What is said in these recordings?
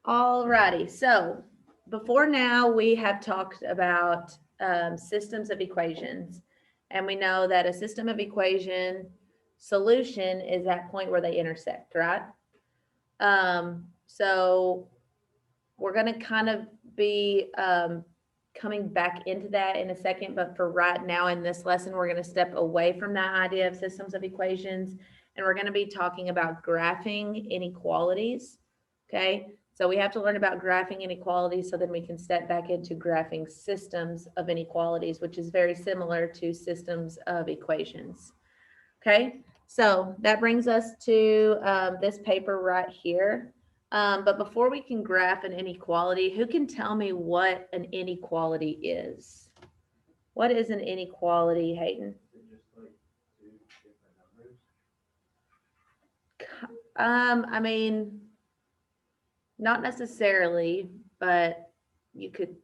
Alrighty, so before now we have talked about systems of equations, and we know that a system of equation solution is that point where they intersect, right? So we're going to kind of be coming back into that in a second, but for right now in this lesson, we're going to step away from that idea of systems of equations, and we're going to be talking about graphing inequalities, okay? So we have to learn about graphing inequalities so then we can step back into graphing systems of inequalities, which is very similar to systems of equations, okay? So that brings us to this paper right here. But before we can graph an inequality, who can tell me what an inequality is? What is an inequality, Hayden? I mean, not necessarily, but you could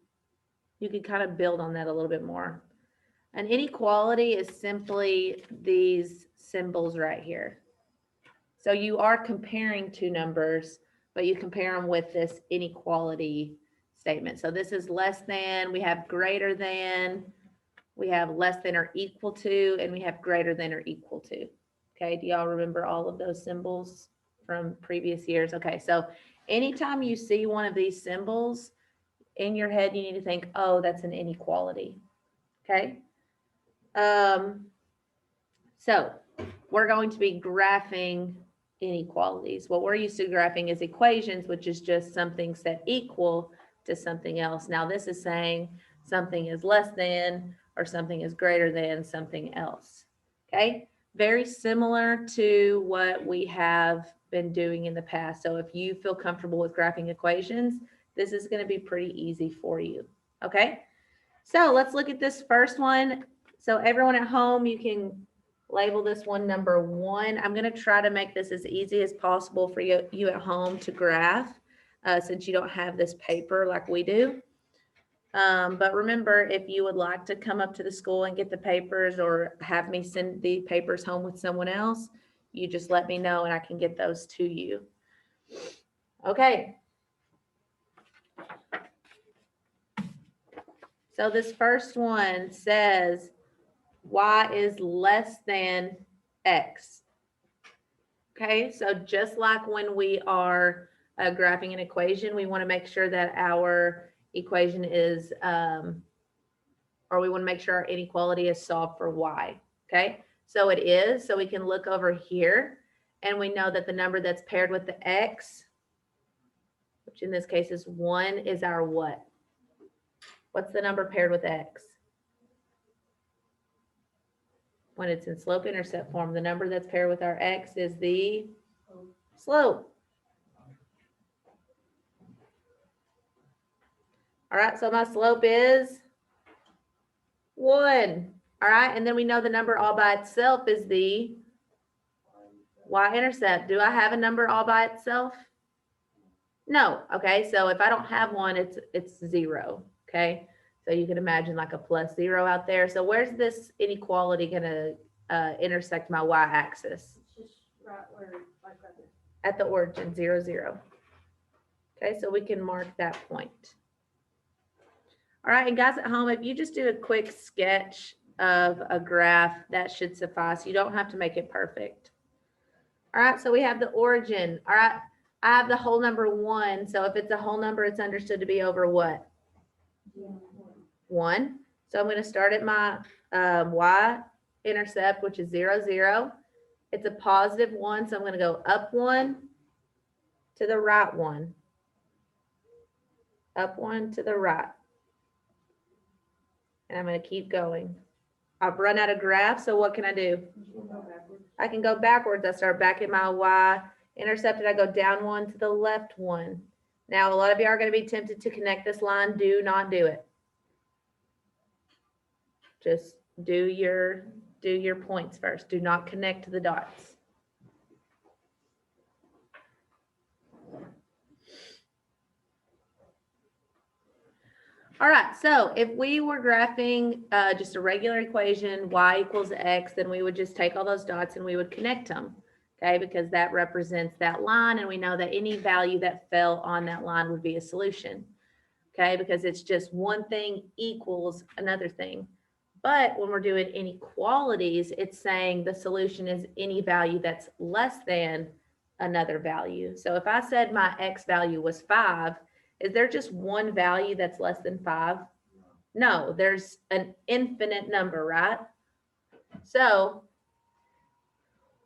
kind of build on that a little bit more. An inequality is simply these symbols right here. So you are comparing two numbers, but you compare them with this inequality statement. So this is less than, we have greater than, we have less than or equal to, and we have greater than or equal to. Okay, do y'all remember all of those symbols from previous years? Okay, so anytime you see one of these symbols in your head, you need to think, oh, that's an inequality. Okay. So we're going to be graphing inequalities. What we're used to graphing is equations, which is just something set equal to something else. Now this is saying something is less than or something is greater than something else. Okay, very similar to what we have been doing in the past. So if you feel comfortable with graphing equations, this is going to be pretty easy for you. Okay, so let's look at this first one. So everyone at home, you can label this one number 1. I'm going to try to make this as easy as possible for you at home to graph, since you don't have this paper like we do. But remember, if you would like to come up to the school and get the papers or have me send the papers home with someone else, you just let me know and I can get those to you. Okay. So this first one says y is less than x. Okay, so just like when we are graphing an equation, we want to make sure that our equation is, or we want to make sure our inequality is solved for y. Okay, so it is. So we can look over here and we know that the number that's paired with the x, which in this case is 1, is our what? What's the number paired with x? When it's in slope-intercept form, the number that's paired with our x is the slope. All right, so my slope is 1. All right, and then we know the number all by itself is the y-intercept. Do I have a number all by itself? No. Okay, so if I don't have one, it's 0. Okay, so you can imagine like a plus 0 out there. So where's this inequality going to intersect my y-axis? Just right where, like right there. At the origin, 0, 0. Okay, so we can mark that point. All right, and guys at home, if you just do a quick sketch of a graph, that should suffice. You don't have to make it perfect. All right, so we have the origin. All right, I have the whole number 1. So if it's a whole number, it's understood to be over what? 1. So I'm going to start at my y-intercept, which is 0, 0. It's a positive 1, so I'm going to go up 1 to the right 1. Up 1 to the right. And I'm going to keep going. I've run out of graph, so what can I do? I can go backwards. I start back at my y-intercept and I go down 1 to the left 1. Now, a lot of you are going to be tempted to connect this line. Do not do it. Just do your points first. Do not connect the dots. All right, so if we were graphing just a regular equation, y equals x, then we would just take all those dots and we would connect them. okay, because that represents that line, and we know that any value that fell on that line would be a solution, okay, because it's just one thing equals another thing. But when we're doing inequalities, it's saying the solution is any value that's less than another value. So if I said my X value was 5, is there just one value that's less than 5? No, there's an infinite number, right? So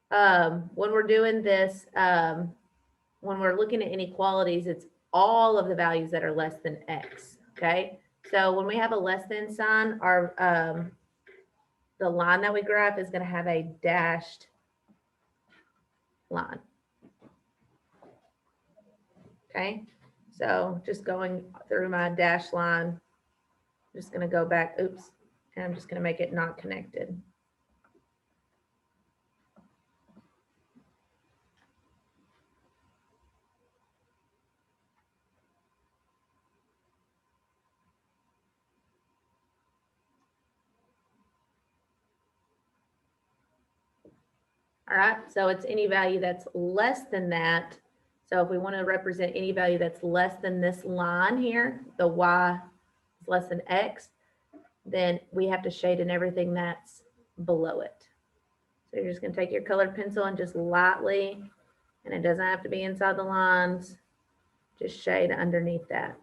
when we're doing this, when we're looking at inequalities, it's all of the values that are less than X, okay? So when we have a less than sign, our the line that we graph is going to have a dashed line. Okay, so just going through my dashed line, I'm just going to go back, oops, and I'm just going to make it not connected. All right, so it's any value that's less than that. So if we want to represent any value that's less than this line here, the y is less than x, then we have to shade in everything that's below it. So you're just going to take your colored pencil and just lightly, and it doesn't have to be inside the lines, just shade underneath that.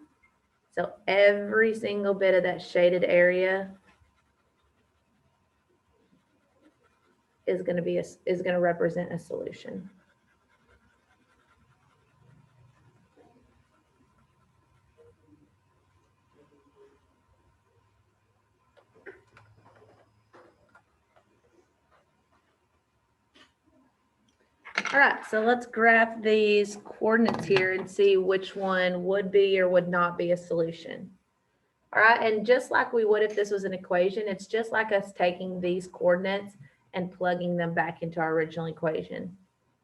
So every single bit of that shaded area is going to represent a solution. All right, so let's graph these coordinates here and see which one would be or would not be a solution. All right, and just like we would if this was an equation, it's just like us taking these coordinates and plugging them back into our original equation.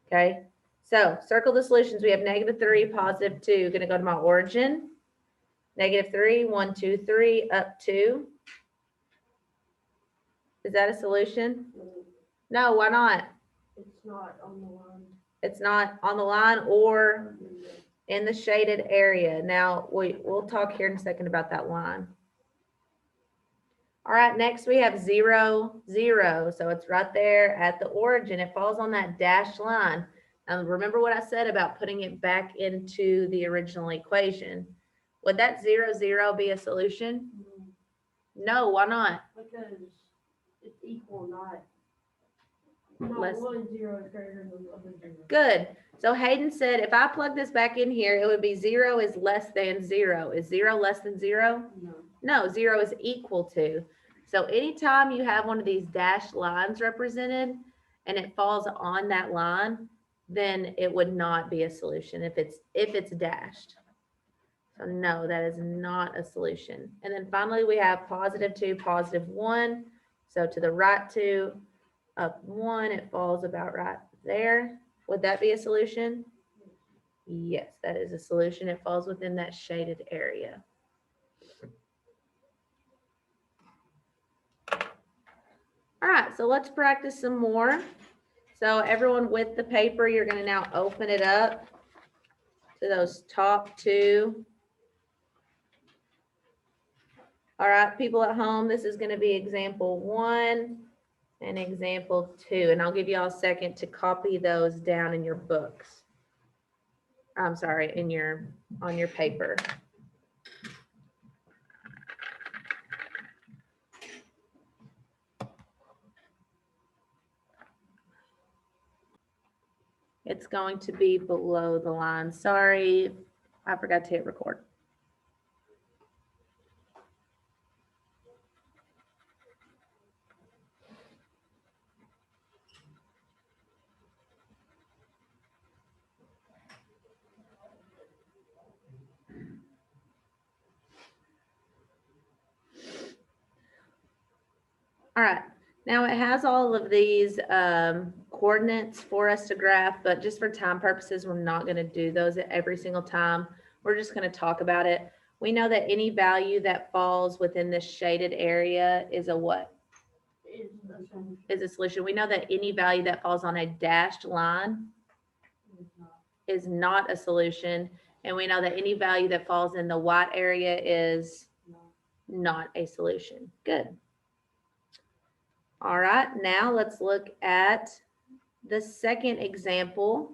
Okay, so circle the solutions. We have -3, +2, going to go to my origin. -3, 1, 2, 3, up 2. Is that a solution? No, why not? It's not on the line. It's not on the line or in the shaded area. Now, we'll talk here in a second about that line. All right, next we have 0, 0. So it's right there at the origin. It falls on that dashed line. Now, remember what I said about putting it back into the original equation. Would that 0, 0 be a solution? No, why not? Because it's equal, not Less. 1, 0 is greater than 1, 0. Good. So Hayden said if I plug this back in here, it would be 0 is less than 0. Is 0 less than 0? No. No, 0 is equal to. So anytime you have one of these dashed lines represented and it falls on that line, then it would not be a solution if it's dashed. So no, that is not a solution. And then finally we have +2, +1. So to the right 2, up 1, it falls about right there. Would that be a solution? Yes, that is a solution. It falls within that shaded area. All right, so let's practice some more. So everyone with the paper, you're going to now open it up to those top 2. All right, people at home, this is going to be example 1 and example 2. And I'll give you all a second to copy those down in your books. I'm sorry, on your paper. It's going to be below the line. Sorry, I forgot to hit record. All right, now it has all of these coordinates for us to graph, but just for time purposes, we're not going to do those every single time. We're just going to talk about it. We know that any value that falls within this shaded area is a what? is the solution. is a solution. We know that any value that falls on a dashed line is not a solution. And we know that any value that falls in the white area is not a solution. Good. All right, now let's look at the second example.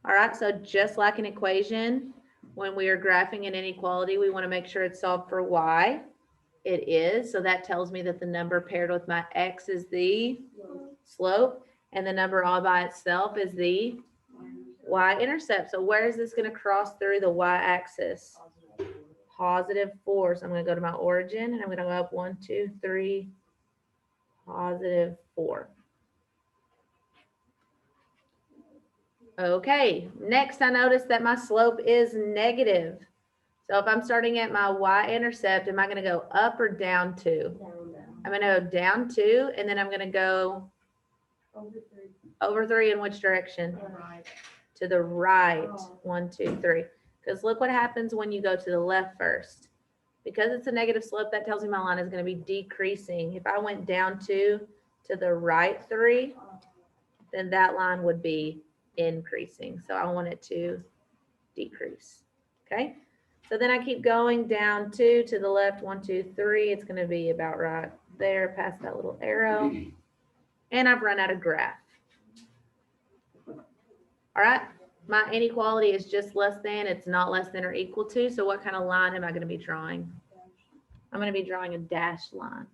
All right, so just like an equation, when we are graphing an inequality, we want to make sure it's solved for y. It is, so that tells me that the number paired with my x is the slope, and the number all by itself is the y-intercept. So where is this going to cross through the y-axis? +4. So I'm going to go to my origin, and I'm going to go up 1, 2, 3, +4. Okay, next I notice that my slope is negative. So if I'm starting at my y-intercept, am I going to go up or down 2? I'm going to go down 2, and then I'm going to go over 3 in which direction? To the right. 1, 2, 3. Because look what happens when you go to the left first. Because it's a negative slope, that tells me my line is going to be decreasing. If I went down 2 to the right 3, then that line would be increasing. So I want it to decrease. Okay. So then I keep going down 2 to the left, 1, 2, 3. It's going to be about right there past that little arrow. And I've run out of graph. All right. My inequality is just less than, it's not less than or equal to. So what kind of line am I going to be drawing? I'm going to be drawing a dashed line.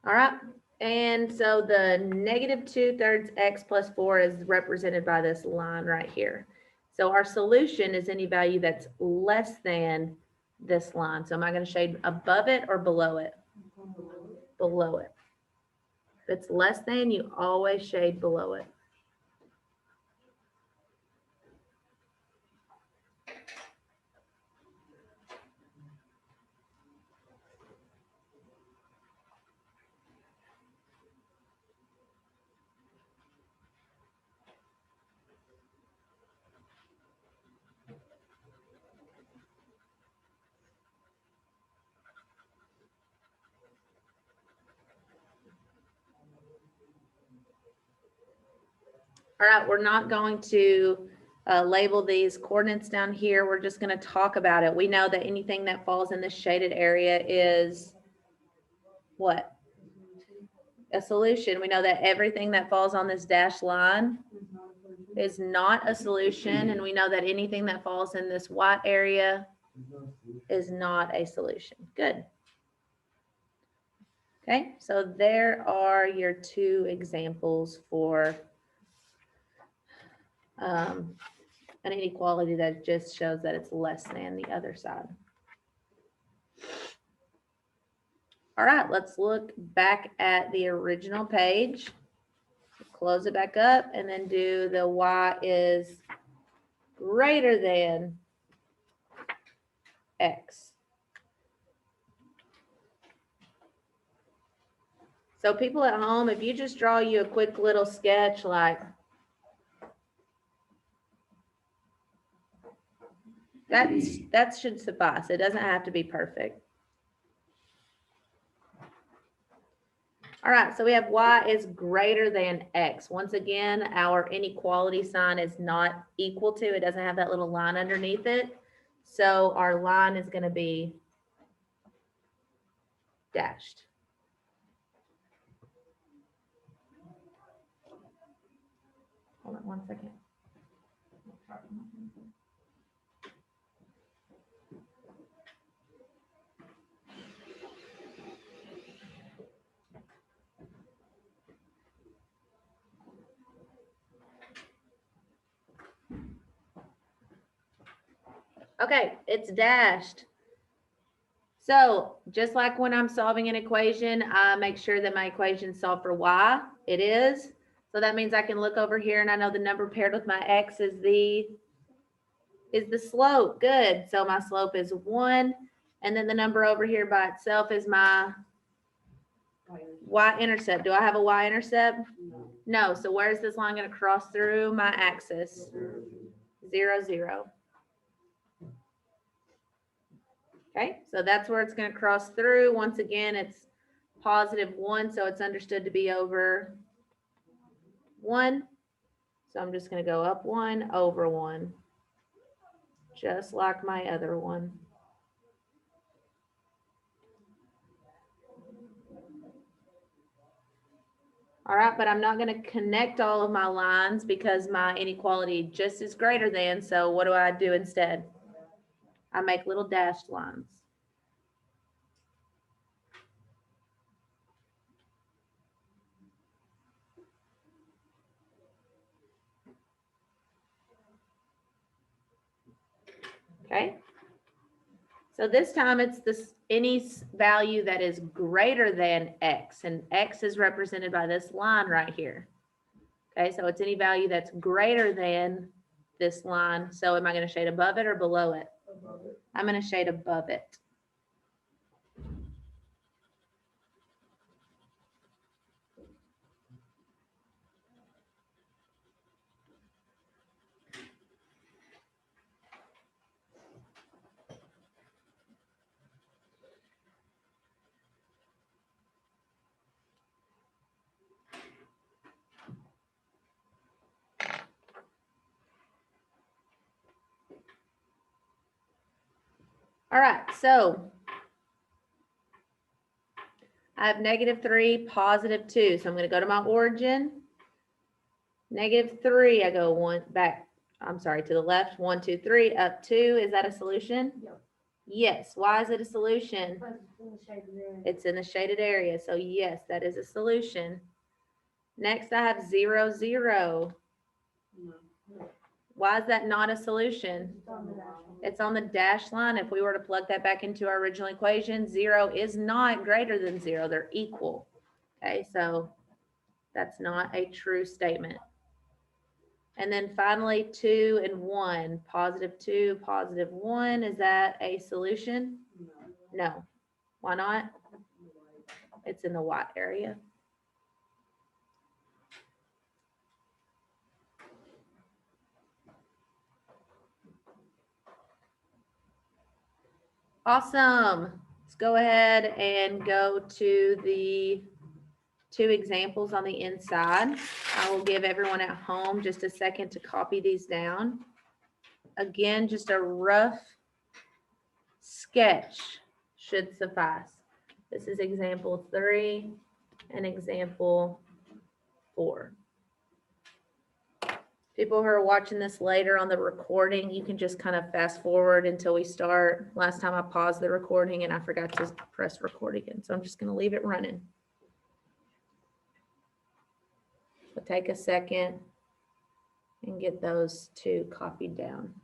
All right. And so the -2/3 x plus 4 is represented by this line right here. So our solution is any value that's less than this line. So am I going to shade above it or below it? Below it. If it's less than, you always shade below it. All right, we're not going to label these coordinates down here. We're just going to talk about it. We know that anything that falls in this shaded area is what? A solution. We know that everything that falls on this dashed line is not a solution. And we know that anything that falls in this white area is not a solution. Good. Okay, so there are your two examples for an inequality that just shows that it's less than the other side. All right, let's look back at the original page. Close it back up and then do the y is greater than x. So people at home, if you just draw you a quick little sketch like that should suffice. It doesn't have to be perfect. All right, so we have y is greater than x. Once again, our inequality sign is not equal to, it doesn't have that little line underneath it. So our line is going to be dashed. Hold on 1 second. Okay, it's dashed. So just like when I'm solving an equation, I make sure that my equation solved for y. It is. So that means I can look over here and I know the number paired with my x is the slope. Good. So my slope is 1. And then the number over here by itself is my y-intercept. Do I have a y-intercept? No. So where's this line going to cross through my axis? 0, 0. Okay, so that's where it's going to cross through. Once again, it's +1, so it's understood to be over 1. So I'm just going to go up 1 over 1, just like my other one. All right, but I'm not going to connect all of my lines because my inequality just is greater than. So what do I do instead? I make little dashed lines. Okay. So this time it's this any value that is greater than x, and x is represented by this line right here. Okay, so it's any value that's greater than this line. So am I going to shade above it or below it? Above it. I'm going to shade above it. All right, so I have -3, +2. So I'm going to go to my origin. -3, I go one back. I'm sorry, to the left. 1, 2, 3, up 2. Is that a solution? Yep. Yes. Why is it a solution? Because it's in the shaded area. It's in the shaded area. So yes, that is a solution. Next, I have 0, 0. No. Why is that not a solution? It's on the dash line. It's on the dashed line. If we were to plug that back into our original equation, 0 is not greater than 0. They're equal. Okay, so that's not a true statement. And then finally, 2 and 1, +2, +1. Is that a solution? No. Why not? It's in the white area. Awesome. Let's go ahead and go to the 2 examples on the inside. I will give everyone at home just a second to copy these down. Again, just a rough sketch should suffice. This is example 3 and example 4. People who are watching this later on the recording, you can just kind of fast forward until we start. Last time I paused the recording and I forgot to press record again, so I'm just going to leave it running. So take a second and get those 2 copied down.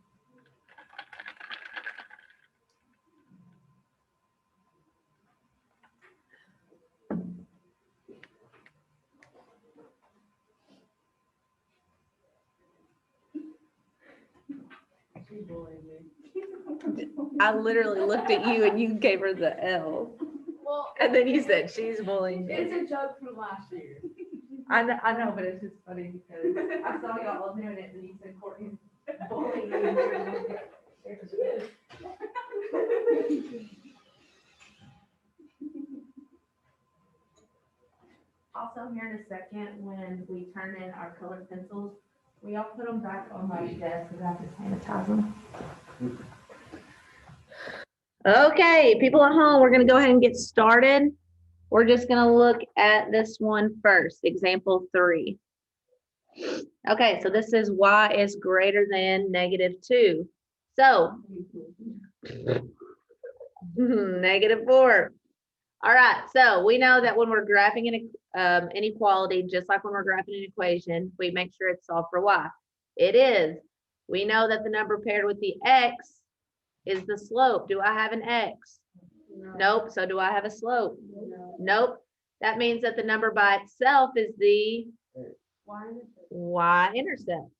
I literally looked at you and you gave her the L. Well, And then you said she's bullying me. it's a joke from last year. I know, but it's just funny because I saw y'all all doing it and you said Courtney's bullying me. Also, here in a second, when we turn in our colored pencils, we all put them back on my desk because I have to sanitize them. Okay, people at home, we're going to go ahead and get started. We're just going to look at this one first, example 3. Okay, so this is y is greater than -2. So, -4. All right, so we know that when we're graphing an inequality, just like when we're graphing an equation, we make sure it's solved for y. It is. We know that the number paired with the x is the slope. Do I have an x? No. Nope. So do I have a slope? No. Nope. That means that the number by itself is the y-intercept.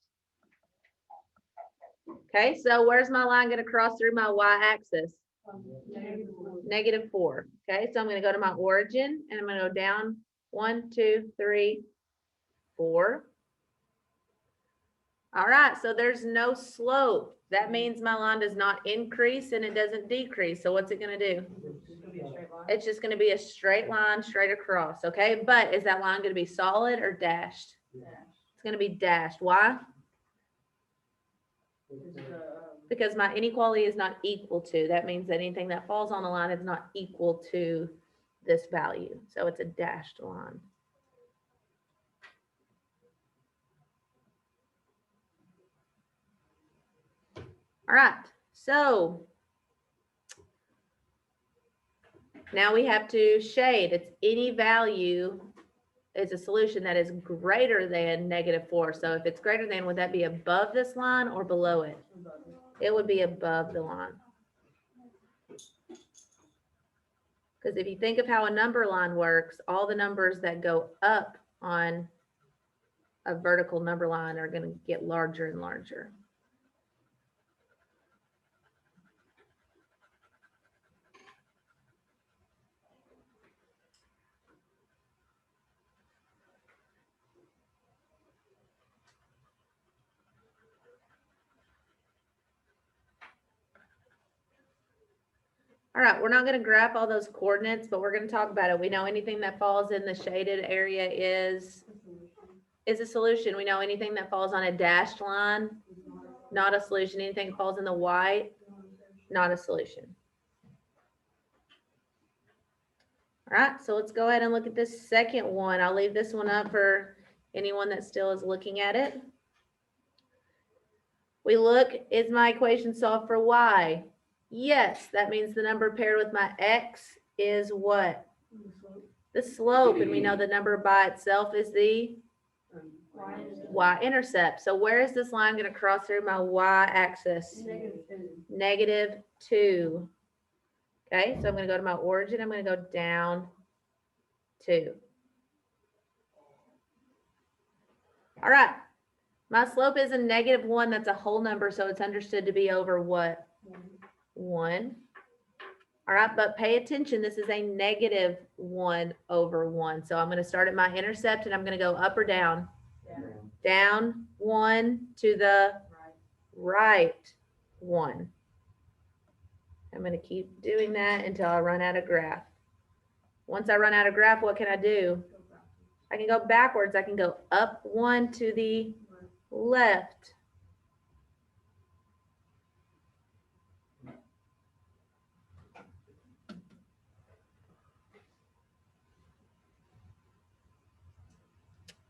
Okay, so where's my line going to cross through my y-axis? -4. Okay, so I'm going to go to my origin and I'm going to go down 1, 2, 3, 4. All right, so there's no slope. That means my line does not increase and it doesn't decrease. So what's it gonna do? It's gonna be a straight line. It's just gonna be a straight line straight across, okay? But is that line gonna be solid or dashed? Dash. It's gonna be dashed. Why? Because my inequality is not equal to. That means that anything that falls on the line is not equal to this value. So it's a dashed line. All right, so now we have to shade. It's any value is a solution that is greater than -4. So if it's greater than, would that be above this line or below it? It would be above the line. Because if you think of how a number line works, all the numbers that go up on a vertical number line are going to get larger and larger. All right, we're not going to graph all those coordinates, but we're going to talk about it. We know anything that falls in the shaded area is a solution. We know anything that falls on a dashed line, not a solution. Anything that falls in the white, not a solution. All right, so let's go ahead and look at this second one. I'll leave this one up for anyone that still is looking at it. We look, is my equation solved for y? Yes, that means the number paired with my x is what? The slope, and we know the number by itself is the y-intercept. So where is this line going to cross through my y-axis? -2. Okay, so I'm going to go to my origin. I'm going to go down 2. All right, my slope is a -1. That's a whole number, so it's understood to be over what? 1. All right, but pay attention. This is a -1 over 1. So I'm going to start at my intercept and I'm going to go up or down? Down 1 to the right 1. I'm going to keep doing that until I run out of graph. Once I run out of graph, what can I do? I can go backwards. I can go up 1 to the left.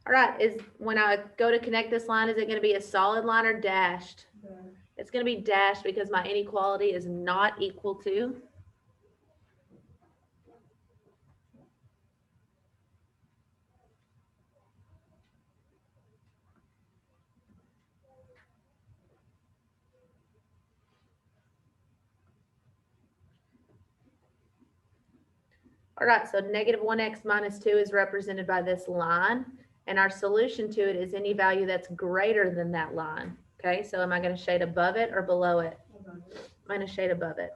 All right, is when I go to connect this line, is it going to be a solid line or dashed? It's going to be dashed because my inequality is not equal to. All right, so -1x minus 2 is represented by this line, and our solution to it is any value that's greater than that line. Okay, so am I going to shade above it or below it? I'm going to shade above it.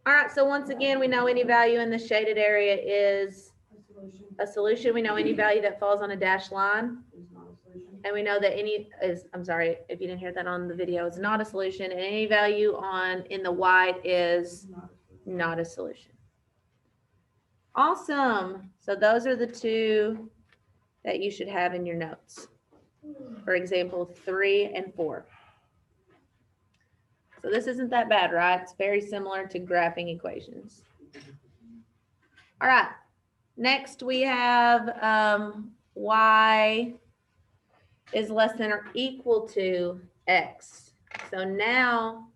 All right, so once again, we know any value in the shaded area is a solution. We know any value that falls on a dashed line. And we know that any is, I'm sorry, if you didn't hear that on the video, it's not a solution. And any value in the white is not a solution. Awesome. So those are the two that you should have in your notes. For example, 3 and 4. So this isn't that bad, right? It's very similar to graphing equations. All right. Next we have y is less than or equal to x. So now,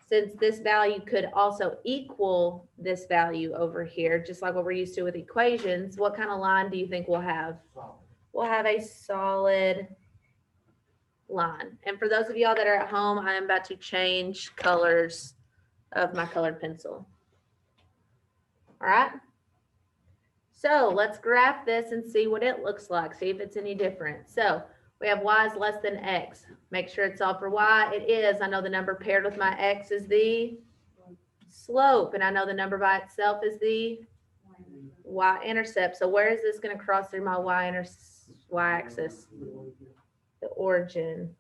since this value could also equal this value over here, just like what we're used to with equations, what kind of line do you think we'll have? We'll have a solid line. And for those of y'all that are at home, I am about to change colors of my colored pencil. All right. So let's graph this and see what it looks like. See if it's any different. So we have y is less than x. Make sure it's solved for y. It is. I know the number paired with my x is the slope. And I know the number by itself is the y-intercept. So where is this going to cross through my y-axis? The origin.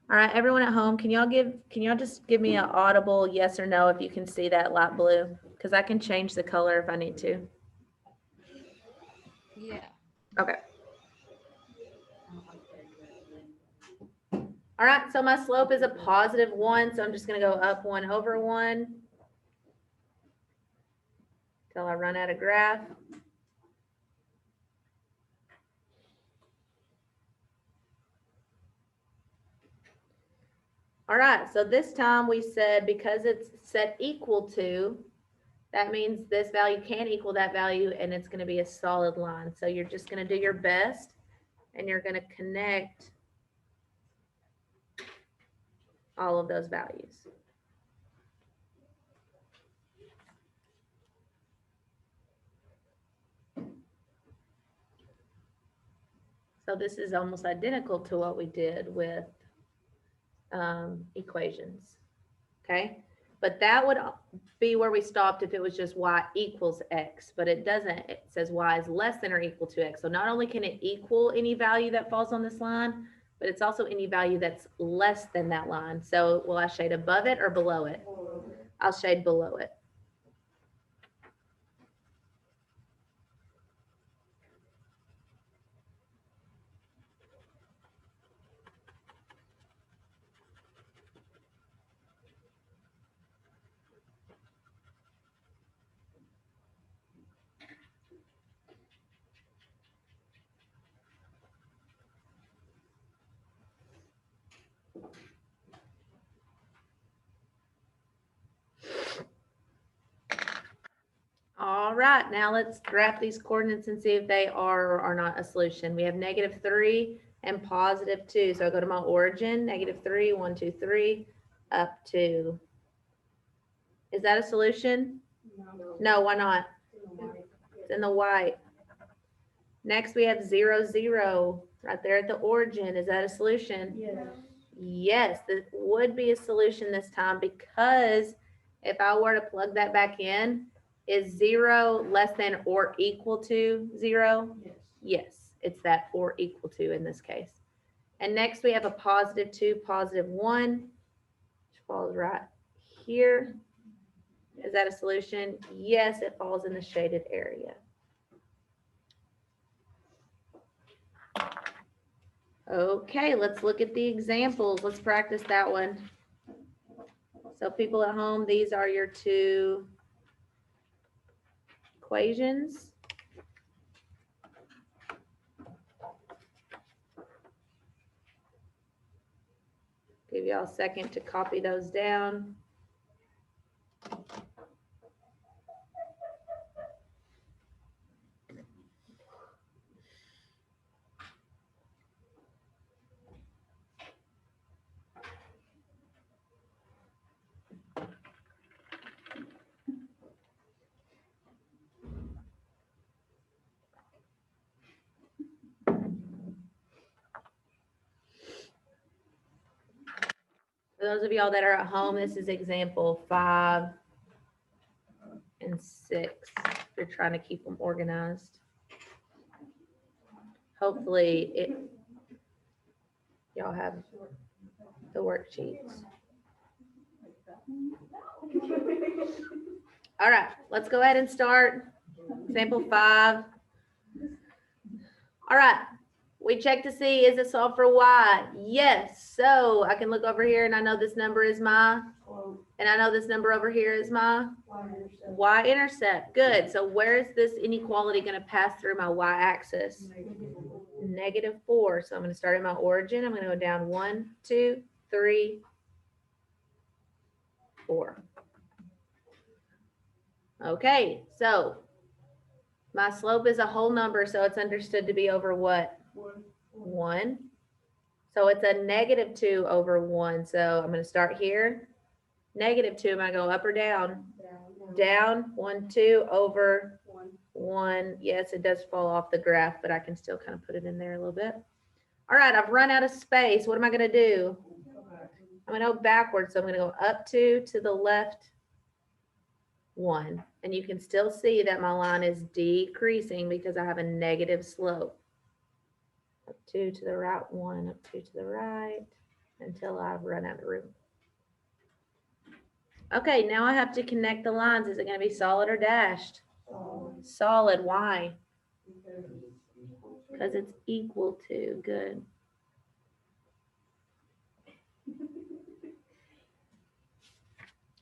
All right, everyone at home, can y'all just give me an audible yes or no if you can see that light blue? Because I can change the color if I need to. Yeah. Okay. All right, so my slope is a positive 1, so I'm just going to go up 1 over 1 till I run out of graph. All right, so this time we said because it's set equal to, that means this value can equal that value, and it's going to be a solid line. So you're just going to do your best, and you're going to connect all of those values. So this is almost identical to what we did with equations, okay? But that would be where we stopped if it was just y equals x, but it doesn't. It says y is less than or equal to x. So not only can it equal any value that falls on this line, but it's also any value that's less than that line. So will I shade above it or below it? I'll shade below it. All right, now let's graph these coordinates and see if they are or are not a solution. We have -3 and +2. So I go to my origin, -3, 1, 2, 3, up to. Is that a solution? No, why not? It's in the white. Next, we have 0, 0, right there at the origin. Is that a solution? Yes. Yes, this would be a solution this time, because if I were to plug that back in, is 0 less than or equal to 0? Yes. Yes, it's that or equal to in this case. And next we have a +2, +1, which falls right here. Is that a solution? Yes, it falls in the shaded area. Okay, let's look at the examples. Let's practice that one. So people at home, these are your two equations. Give y'all a second to copy those down. For those of y'all that are at home, this is example 5 and 6. If you're trying to keep them organized. Hopefully y'all have the worksheets. All right, let's go ahead and start. Example 5. All right, we check to see, is it solved for y? Yes. So I can look over here and I know this number is my, and I know this number over here is my y-intercept. Good. So where is this inequality going to pass through my y-axis? -4. So I'm going to start at my origin. I'm going to go down 1, 2, 3, 4. Okay, so My slope is a whole number, so it's understood to be over what? 1. So it's a -2 over 1. So I'm going to start here. -2, am I going up or down? Down, 1, 2 over 1. Yes, it does fall off the graph, but I can still kind of put it in there a little bit. All right, I've run out of space. What am I going to do? I'm going to go backwards. So I'm going to go up 2 to the left 1. And you can still see that my line is decreasing because I have a negative slope. Up 2 to the right 1, up 2 to the right, until I've run out of room. Okay, now I have to connect the lines. Is it going to be solid or dashed? Solid. Why? Because it's equal to. Good.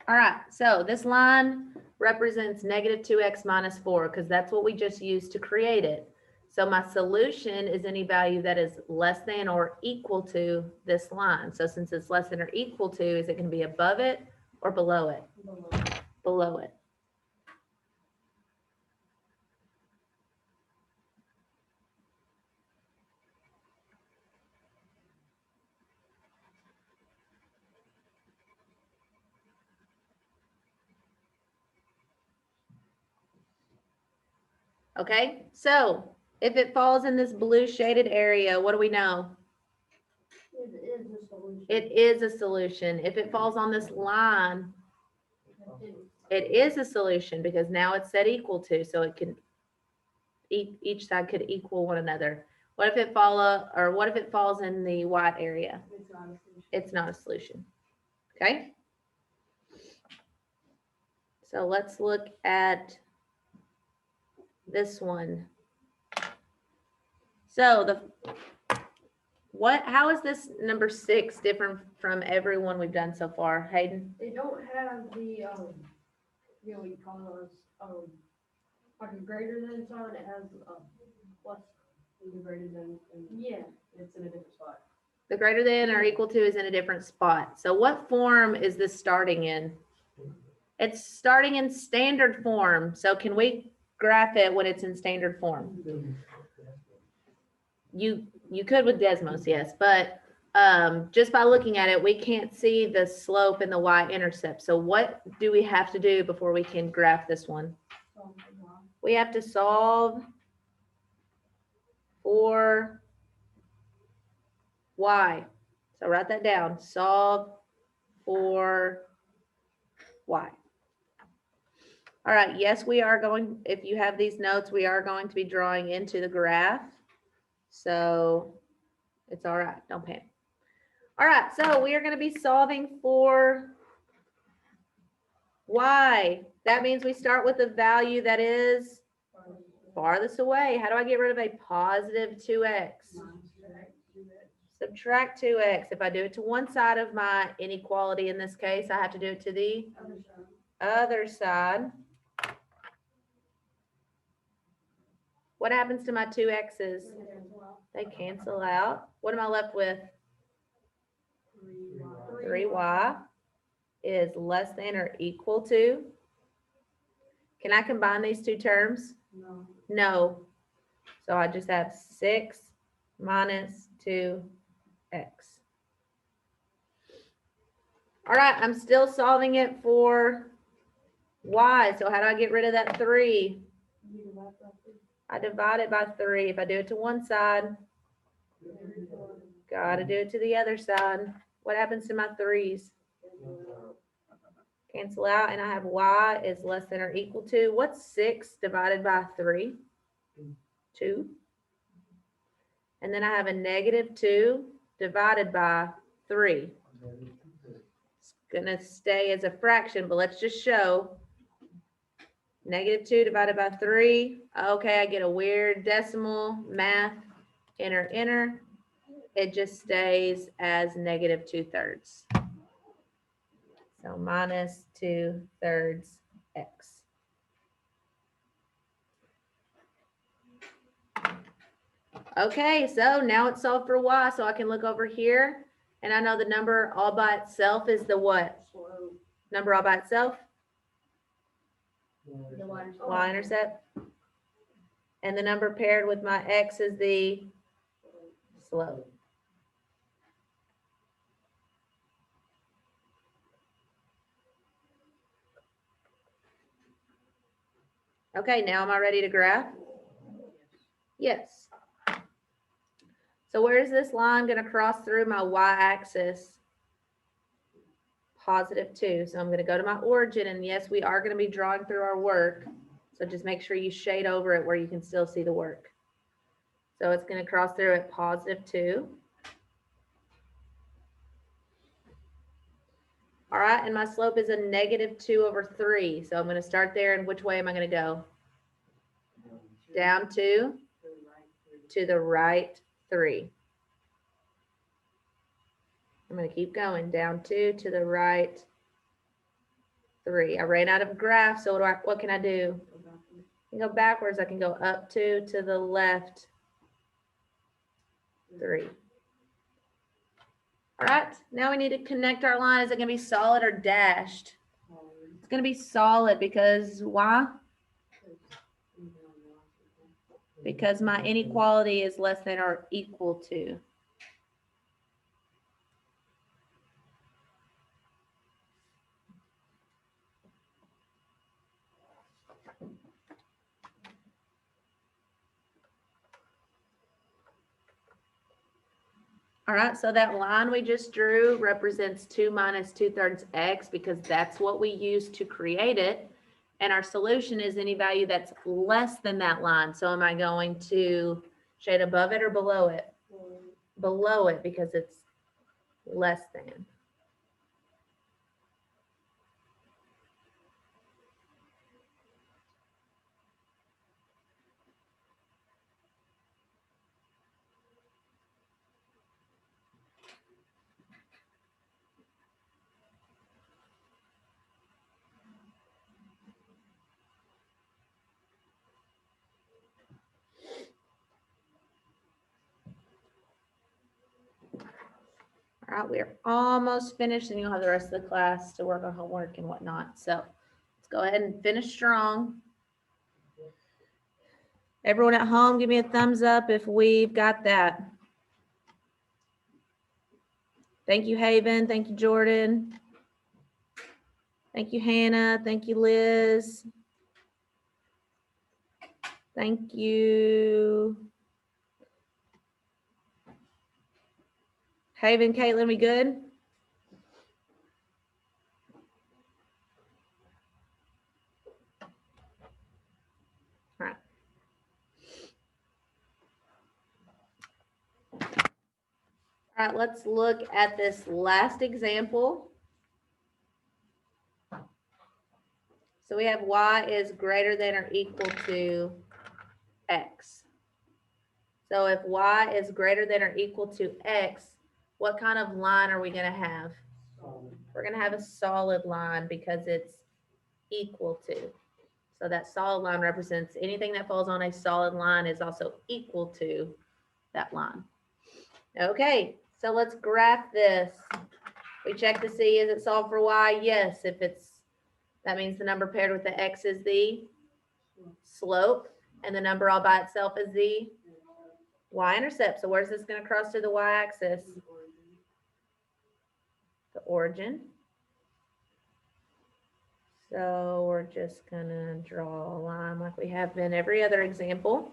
All right, so this line represents -2x minus 4 because that's what we just used to create it. So my solution is any value that is less than or equal to this line. So since it's less than or equal to, is it going to be above it or below it? Below it. Okay, so if it falls in this blue shaded area, what do we know? It is a solution. It is a solution. If it falls on this line, it is a solution because now it's set equal to, so it can, each side could equal one another. What if it what if it falls in the white area? It's not a solution. It's not a solution. Okay. So let's look at this one. So how is this number 6 different from every one we've done so far, Hayden? They don't have the, we call those, like a greater than sign, it has a plus. The greater than, yeah, it's in a different spot. The greater than or equal to is in a different spot. So what form is this starting in? It's starting in standard form. So can we graph it when it's in standard form? You could with Desmos, yes, but just by looking at it, we can't see the slope and the y-intercept. So what do we have to do before we can graph this one? We have to solve for y. So write that down. Solve for y. All right, yes, we are going, if you have these notes, we are going to be drawing into the graph. So it's all right, don't panic. All right, so we are going to be solving for y. That means we start with a value that is farthest away. How do I get rid of a positive 2x? Subtract 2x. If I do it to one side of my inequality, in this case, I have to do it to the other side. What happens to my 2x's? They cancel out. What am I left with? 3y is less than or equal to. Can I combine these two terms? No. No. So I just have 6 minus 2x. All right, I'm still solving it for y. So how do I get rid of that 3? I divide it by 3. If I do it to one side, gotta do it to the other side. What happens to my 3's? Cancel out, and I have y is less than or equal to. What's 6 divided by 3? 2. And then I have a -2 divided by 3. It's gonna stay as a fraction, but let's just show. -2 divided by 3. Okay, I get a weird decimal. Math, enter. It just stays as -2/3. So minus 2/3 x. Okay, so now it's solved for y. So I can look over here, and I know the number all by itself is the what? Number all by itself? Y-intercept. And the number paired with my x is the slope. Okay, now am I ready to graph? Yes. So where is this line going to cross through my y-axis? +2. So I'm going to go to my origin, and yes, we are going to be drawing through our work. So just make sure you shade over it where you can still see the work. So it's going to cross through at +2. All right, and my slope is a -2/3. So I'm going to start there, and which way am I going to go? Down 2 to the right 3. I'm going to keep going, down 2 to the right 3. I ran out of graph, so what can I do? I can go backwards. I can go up 2 to the left 3. All right, now we need to connect our line. Is it going to be solid or dashed? It's going to be solid because why? Because my inequality is less than or equal to. All right, so that line we just drew represents 2 minus 2/3 x because that's what we used to create it. And our solution is any value that's less than that line. So am I going to shade above it or below it? Below it because it's less than. All right, we're almost finished, and you'll have the rest of the class to work on homework and whatnot. So let's go ahead and finish strong. Everyone at home, give me a thumbs up if we've got that. Thank you, Haven. Thank you, Jordan. Thank you, Hannah. Thank you, Liz. Thank you. Haven, Caitlin, we good? All right. All right, let's look at this last example. So we have y is greater than or equal to x. So if y is greater than or equal to x, what kind of line are we going to have? We're going to have a solid line because it's equal to. So that solid line represents anything that falls on a solid line is also equal to that line. Okay, so let's graph this. We check to see, is it solved for y? Yes, if it's, that means the number paired with the x is the slope, and the number all by itself is the y-intercept. So where's this going to cross to the y-axis? The origin. So we're just going to draw a line like we have been every other example.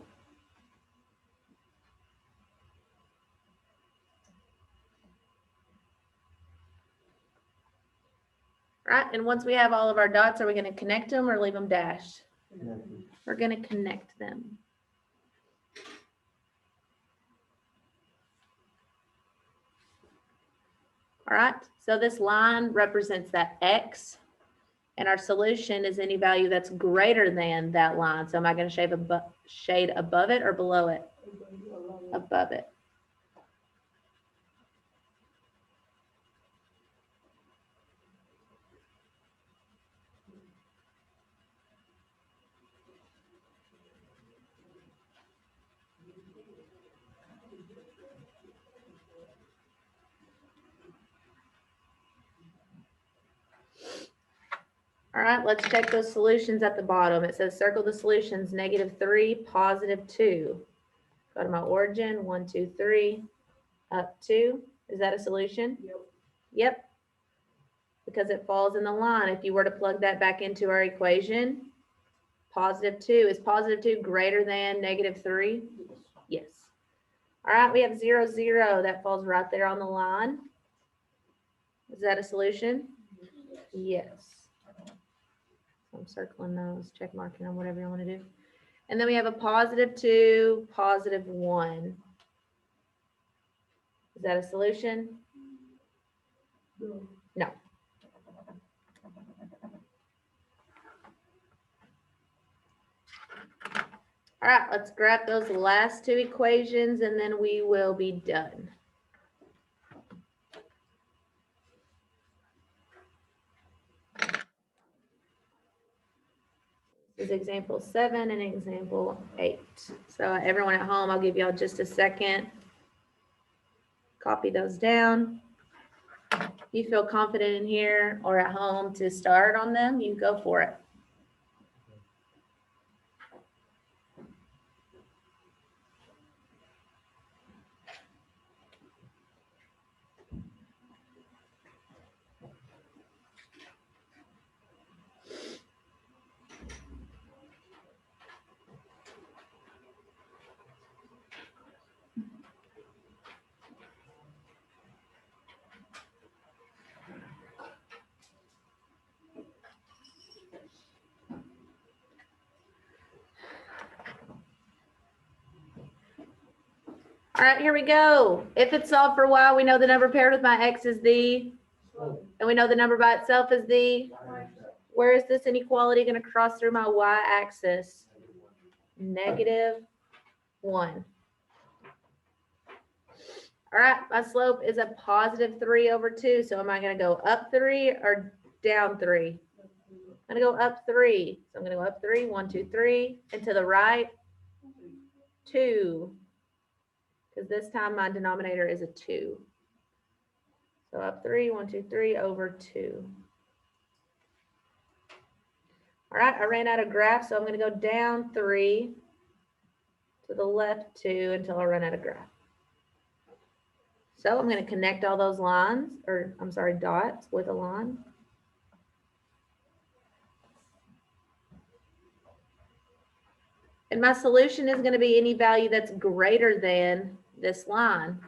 Right, and once we have all of our dots, are we going to connect them or leave them dashed? We're going to connect them. All right, so this line represents that x, and our solution is any value that's greater than that line. So am I going to shade above it or below it? Above it. All right, let's check those solutions at the bottom. It says circle the solutions, -3, +2. Go to my origin, 1, 2, 3, up 2. Is that a solution? Yep. Yep. Because it falls in the line. If you were to plug that back into our equation, +2, is +2 greater than -3? Yes. All right, we have 0, 0. That falls right there on the line. Is that a solution? Yes. So I'm circling those, check marking on whatever you want to do. And then we have a +2, +1. Is that a solution? No. All right, let's grab those last two equations and then we will be done. This is example 7 and example 8. So everyone at home, I'll give y'all just a second. Copy those down. If you feel confident in here or at home to start on them, you go for it. All right, here we go. If it's solved for y, we know the number paired with my x is the, and we know the number by itself is the, where is this inequality going to cross through my y-axis? -1. All right, my slope is a +3/2. So am I going to go up 3 or down 3? I'm going to go up 3. So I'm going to go up 3, 1, 2, 3, and to the right, 2. Because this time my denominator is a 2. So up 3, 1, 2, 3 over 2. All right, I ran out of graph, so I'm going to go down 3 to the left 2 until I run out of graph. So I'm going to connect all those lines, or I'm sorry, dots with a line. And my solution is going to be any value that's greater than this line.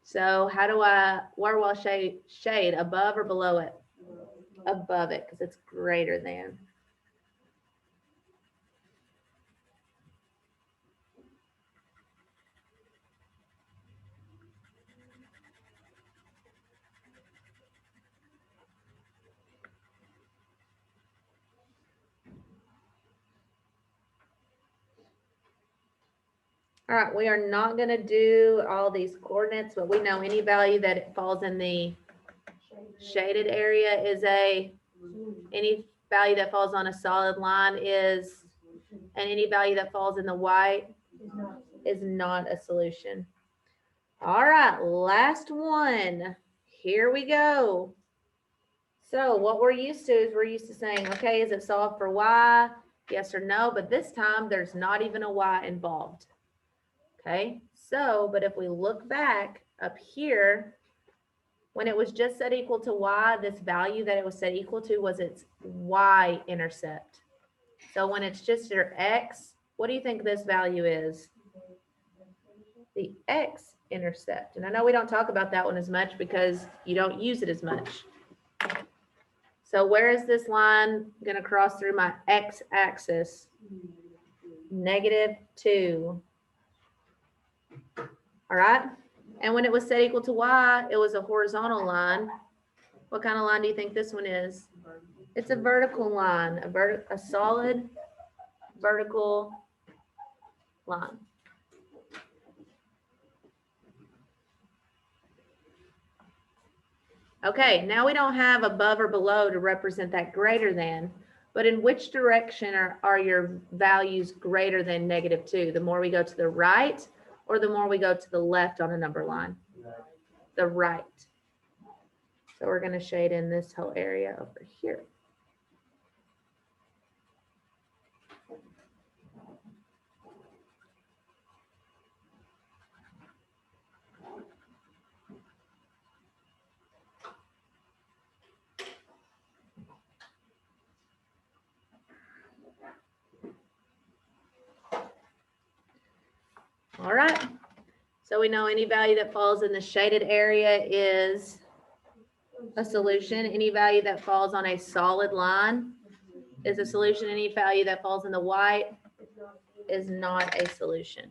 So how do where will I shade, above or below it? Above it, because it's greater than. All right, we are not going to do all these coordinates, but we know any value that it falls in the shaded area is any value that falls on a solid line is, and any value that falls in the white is not a solution. All right, last one. Here we go. So what we're used to is we're used to saying, okay, is it solved for y? Yes or no, but this time there's not even a y involved. Okay, so, but if we look back up here, when it was just set equal to y, this value that it was set equal to was its y-intercept. So when it's just your x, what do you think this value is? The x-intercept. And I know we don't talk about that one as much because you don't use it as much. So where is this line going to cross through my x-axis? -2. All right. And when it was set equal to y, it was a horizontal line. What kind of line do you think this one is? It's a vertical line, a solid vertical line. Okay, now we don't have above or below to represent that greater than, but in which direction are your values greater than -2? The more we go to the right or the more we go to the left on a number line? The right. So we're going to shade in this whole area over here. All right. So we know any value that falls in the shaded area is a solution. Any value that falls on a solid line is a solution. Any value that falls in the white is not a solution.